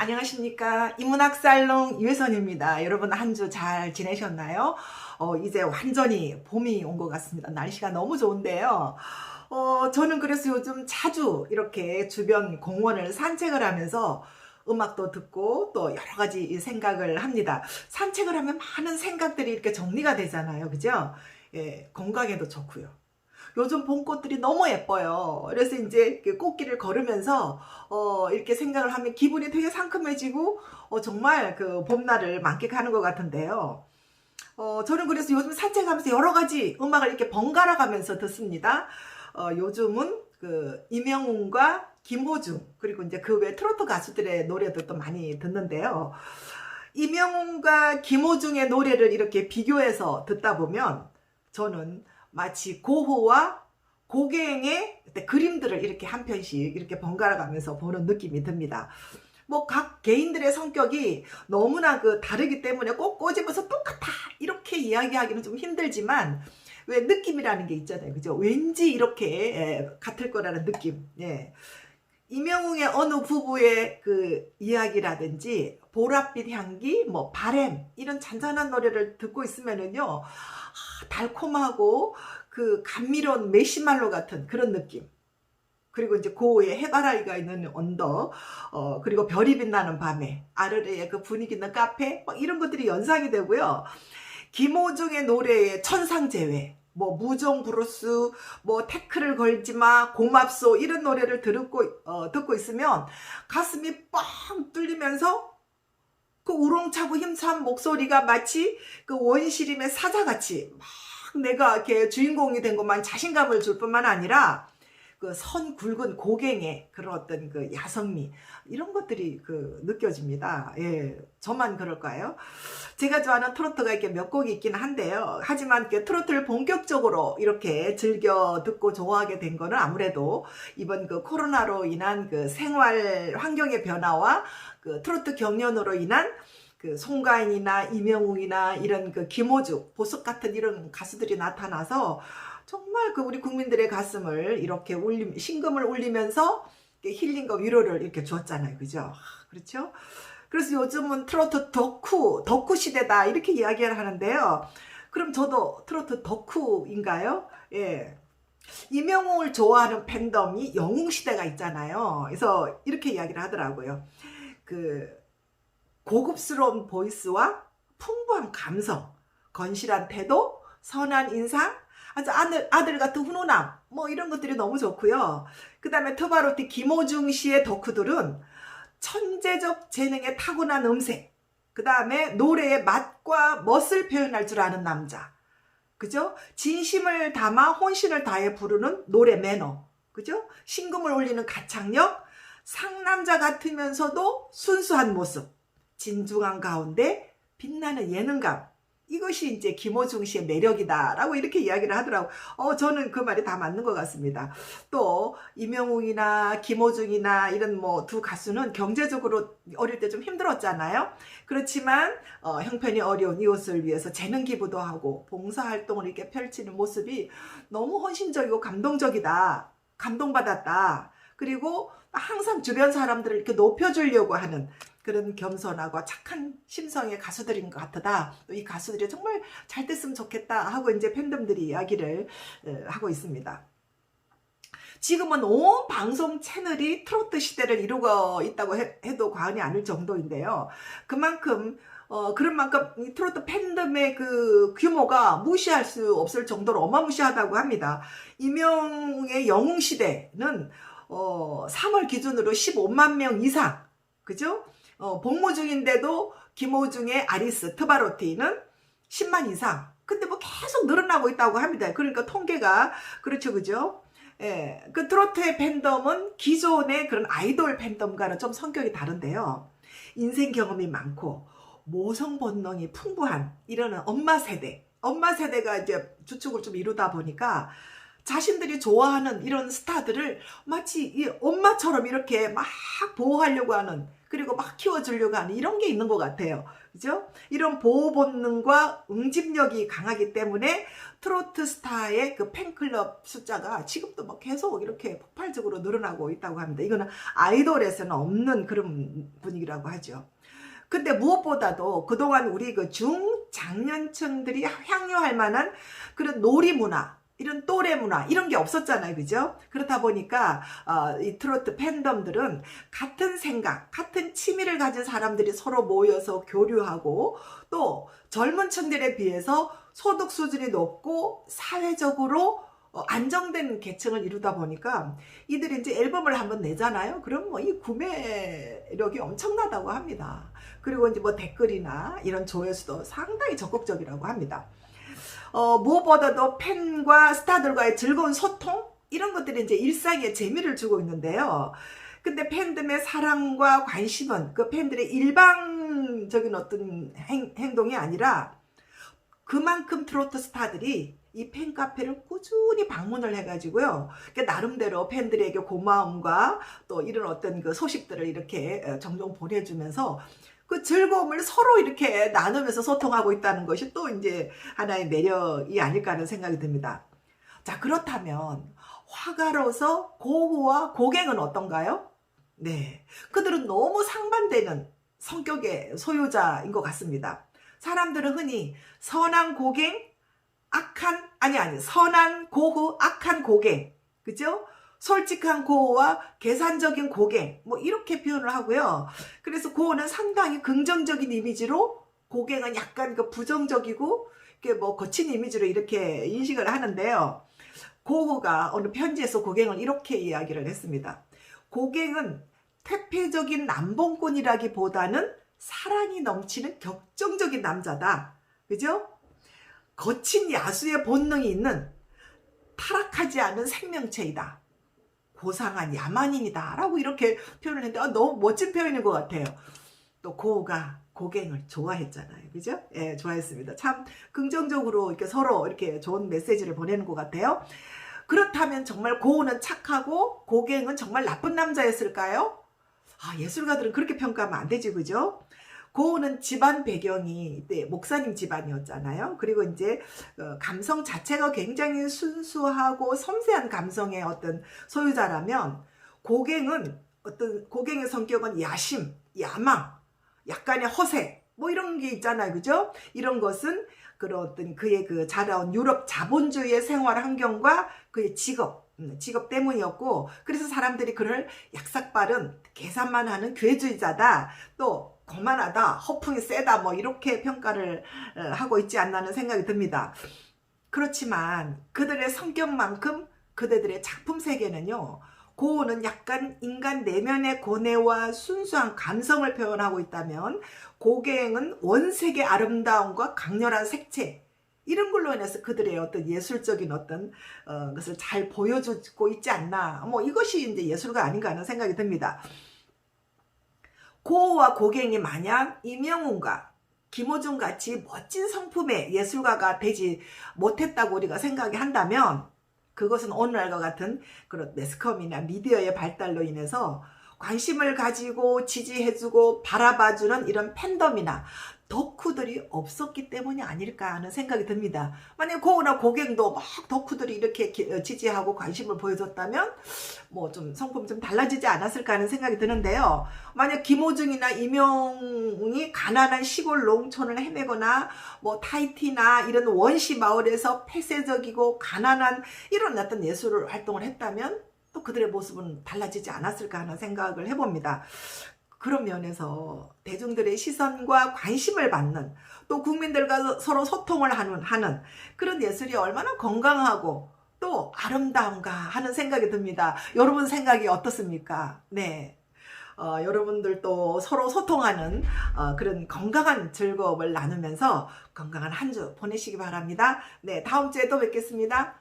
안녕하십니까. 인문학살롱 유혜선입니다. 여러분 한 주 잘 지내셨나요? 이제 완전히 봄이 온 것 같습니다. 날씨가 너무 좋은데요. 저는 그래서 요즘 자주 이렇게 주변 공원을 산책을 하면서 음악도 듣고 또 여러 가지 생각을 합니다. 산책을 하면 많은 생각들이 이렇게 정리가 되잖아요. 그죠? 예, 건강에도 좋고요. 요즘 봄꽃들이 너무 예뻐요. 그래서 이제 꽃길을 걸으면서 이렇게 생각을 하면 기분이 되게 상큼해지고 정말 그 봄날을 만끽하는 것 같은데요. 저는 그래서 요즘 산책하면서 여러 가지 음악을 이렇게 번갈아 가면서 듣습니다. 요즘은 그 임영웅과 김호중 그리고 이제 그 외 트로트 가수들의 노래도 또 많이 듣는데요. 임영웅과 김호중의 노래를 이렇게 비교해서 듣다 보면 저는 마치 고흐와 고갱의 그림들을 이렇게 한 편씩 이렇게 번갈아 가면서 보는 느낌이 듭니다. 뭐 각 개인들의 성격이 너무나 다르기 때문에 꼭 꼬집어서 똑같아 이렇게 이야기하기는 좀 힘들지만 왜 느낌이라는 게 있잖아요. 그죠? 왠지 이렇게 같을 거라는 느낌. 예. 임영웅의 어느 부부의 그 이야기라든지 보랏빛 향기, 뭐 바램 이런 잔잔한 노래를 듣고 있으면은요 달콤하고 그 감미로운 메시말로 같은 그런 느낌. 그리고 이제 고의 해바라기가 있는 언덕, 그리고 별이 빛나는 밤에 아르레의 그 분위기 있는 카페, 막 이런 것들이 연상이 되고요. 김호중의 노래의 천상재회, 뭐 무정 브루스, 뭐 태클을 걸지마, 고맙소 이런 노래를 듣고 있으면 가슴이 뻥 뚫리면서 그 우렁차고 힘찬 목소리가 마치 그 원시림의 사자같이 막 내가 이렇게 주인공이 된 것만 자신감을 줄 뿐만 아니라 그 선 굵은 고갱의 그런 어떤 그 야성미 이런 것들이 느껴집니다. 예, 저만 그럴까요? 제가 좋아하는 트로트가 이렇게 몇 곡이 있긴 한데요. 하지만 트로트를 본격적으로 이렇게 즐겨 듣고 좋아하게 된 거는 아무래도 이번 그 코로나로 인한 그 생활 환경의 변화와 그 트로트 경연으로 인한 그 송가인이나 이명웅이나 이런 그 김호중, 보석 같은 이런 가수들이 나타나서 정말 그 우리 국민들의 가슴을 이렇게 심금을 울리면서 힐링과 위로를 이렇게 주었잖아요. 그죠? 그렇죠? 그래서 요즘은 트로트 덕후 시대다 이렇게 이야기를 하는데요. 그럼 저도 트로트 덕후인가요? 예. 이명웅을 좋아하는 팬덤이 영웅 시대가 있잖아요. 그래서 이렇게 이야기를 하더라고요. 그 고급스러운 보이스와 풍부한 감성, 건실한 태도, 선한 인상, 아주 아들 같은 훈훈함, 뭐 이런 것들이 너무 좋고요. 그 다음에 트바로티 김호중 씨의 덕후들은 천재적 재능에 타고난 음색, 그 다음에 노래의 맛과 멋을 표현할 줄 아는 남자, 그죠? 진심을 담아 혼신을 다해 부르는 노래 매너, 그죠? 심금을 울리는 가창력, 상남자 같으면서도 순수한 모습, 진중한 가운데 빛나는 예능감, 이것이 이제 김호중 씨의 매력이다라고 이렇게 이야기를 하더라고요. 저는 그 말이 다 맞는 것 같습니다. 또 임영웅이나 김호중이나 이런 뭐 두 가수는 경제적으로 어릴 때 좀 힘들었잖아요. 그렇지만 형편이 어려운 이웃을 위해서 재능 기부도 하고 봉사활동을 이렇게 펼치는 모습이 너무 헌신적이고 감동적이다. 감동받았다. 그리고 항상 주변 사람들을 이렇게 높여주려고 하는 그런 겸손하고 착한 심성의 가수들인 것 같다. 또 이 가수들이 정말 잘 됐으면 좋겠다 하고 이제 팬덤들이 이야기를 하고 있습니다. 지금은 온 방송 채널이 트로트 시대를 이루고 있다고 해도 과언이 아닐 정도인데요. 그만큼 그런 만큼 이 트로트 팬덤의 그 규모가 무시할 수 없을 정도로 어마무시하다고 합니다. 임영웅의 영웅 시대는 3월 기준으로 15만 명 이상, 그죠? 복무 중인데도 김호중의 아리스, 트바로티는 10만 이상. 근데 뭐 계속 늘어나고 있다고 합니다. 그러니까 통계가 그렇죠, 그죠? 예, 그 트로트의 팬덤은 기존의 그런 아이돌 팬덤과는 좀 성격이 다른데요. 인생 경험이 많고 모성 본능이 풍부한 이런 엄마 세대가 이제 주축을 좀 이루다 보니까 자신들이 좋아하는 이런 스타들을 마치 이 엄마처럼 이렇게 막 보호하려고 하는, 그리고 막 키워주려고 하는 이런 게 있는 것 같아요. 그죠? 이런 보호 본능과 응집력이 강하기 때문에 트로트 스타의 그 팬클럽 숫자가 지금도 막 계속 이렇게 폭발적으로 늘어나고 있다고 합니다. 이거는 아이돌에서는 없는 그런 분위기라고 하죠. 근데 무엇보다도 그동안 우리 그 중장년층들이 향유할 만한 그런 놀이 문화, 이런 또래 문화 이런 게 없었잖아요. 그죠? 그렇다 보니까 이 트로트 팬덤들은 같은 생각, 같은 취미를 가진 사람들이 서로 모여서 교류하고 또 젊은 층들에 비해서 소득 수준이 높고 사회적으로 안정된 계층을 이루다 보니까 이들이 이제 앨범을 한번 내잖아요. 그럼 뭐 이 구매력이 엄청나다고 합니다. 그리고 이제 뭐 댓글이나 이런 조회수도 상당히 적극적이라고 합니다. 무엇보다도 팬과 스타들과의 즐거운 소통 이런 것들이 이제 일상에 재미를 주고 있는데요. 근데 팬덤의 사랑과 관심은 그 팬들의 일방적인 어떤 행동이 아니라 그만큼 트로트 스타들이 이 팬카페를 꾸준히 방문을 해가지고요. 나름대로 팬들에게 고마움과 또 이런 어떤 그 소식들을 이렇게 종종 보내주면서 그 즐거움을 서로 이렇게 나누면서 소통하고 있다는 것이 또 이제 하나의 매력이 아닐까 하는 생각이 듭니다. 자, 그렇다면 화가로서 고흐와 고갱은 어떤가요? 네, 그들은 너무 상반되는 성격의 소유자인 것 같습니다. 사람들은 흔히 선한 고갱, 선한 고흐, 악한 고갱, 그죠? 솔직한 고흐와 계산적인 고갱, 뭐 이렇게 표현을 하고요. 그래서 고흐는 상당히 긍정적인 이미지로, 고갱은 약간 그 부정적이고 이렇게 뭐 거친 이미지로 이렇게 인식을 하는데요. 고흐가 어느 편지에서 고갱을 이렇게 이야기를 했습니다. 고갱은 퇴폐적인 남봉꾼이라기보다는 사랑이 넘치는 격정적인 남자다. 그죠? 거친 야수의 본능이 있는 타락하지 않은 생명체이다. 고상한 야만인이다 라고 이렇게 표현을 했는데 너무 멋진 표현인 것 같아요. 또 고흐가 고갱을 좋아했잖아요. 그죠? 예, 좋아했습니다. 참 긍정적으로 이렇게 서로 이렇게 좋은 메시지를 보내는 것 같아요. 그렇다면 정말 고흐는 착하고 고갱은 정말 나쁜 남자였을까요? 예술가들은 그렇게 평가하면 안 되지, 그죠? 고흐는 집안 배경이 목사님 집안이었잖아요. 그리고 이제 감성 자체가 굉장히 순수하고 섬세한 감성의 어떤 소유자라면 고갱의 성격은 야심, 야망, 약간의 허세 뭐 이런 게 있잖아요. 그죠? 이런 것은 그런 어떤 그의 그 자라온 유럽 자본주의의 생활 환경과 그의 직업 때문이었고, 그래서 사람들이 그를 약삭빠른 계산만 하는 괴주의자다, 또 거만하다, 허풍이 세다 뭐 이렇게 평가를 하고 있지 않나 하는 생각이 듭니다. 그렇지만 그들의 성격만큼 그들의 작품 세계는요, 고흐는 약간 인간 내면의 고뇌와 순수한 감성을 표현하고 있다면 고갱은 원색의 아름다움과 강렬한 색채 이런 걸로 인해서 그들의 어떤 예술적인 어떤 것을 잘 보여주고 있지 않나, 뭐 이것이 이제 예술가 아닌가 하는 생각이 듭니다. 고흐와 고갱이 만약 임영웅과 김호중 같이 멋진 성품의 예술가가 되지 못했다고 우리가 생각이 한다면 그것은 오늘날과 같은 그런 매스컴이나 미디어의 발달로 인해서 관심을 가지고 지지해주고 바라봐주는 이런 팬덤이나 덕후들이 없었기 때문이 아닐까 하는 생각이 듭니다. 만약 고흐나 고갱도 막 덕후들이 이렇게 지지하고 관심을 보여줬다면 뭐 좀 성품 좀 달라지지 않았을까 하는 생각이 드는데요. 만약 김호중이나 임영웅이 가난한 시골 농촌을 헤매거나 뭐 타이티나 이런 원시 마을에서 폐쇄적이고 가난한 이런 어떤 예술 활동을 했다면 또 그들의 모습은 달라지지 않았을까 하는 생각을 해봅니다. 그런 면에서 대중들의 시선과 관심을 받는, 또 국민들과 서로 소통을 하는 그런 예술이 얼마나 건강하고 또 아름다운가 하는 생각이 듭니다. 여러분 생각이 어떻습니까? 네. 여러분들도 서로 소통하는 그런 건강한 즐거움을 나누면서 건강한 한 주 보내시기 바랍니다. 네, 다음 주에 또 뵙겠습니다.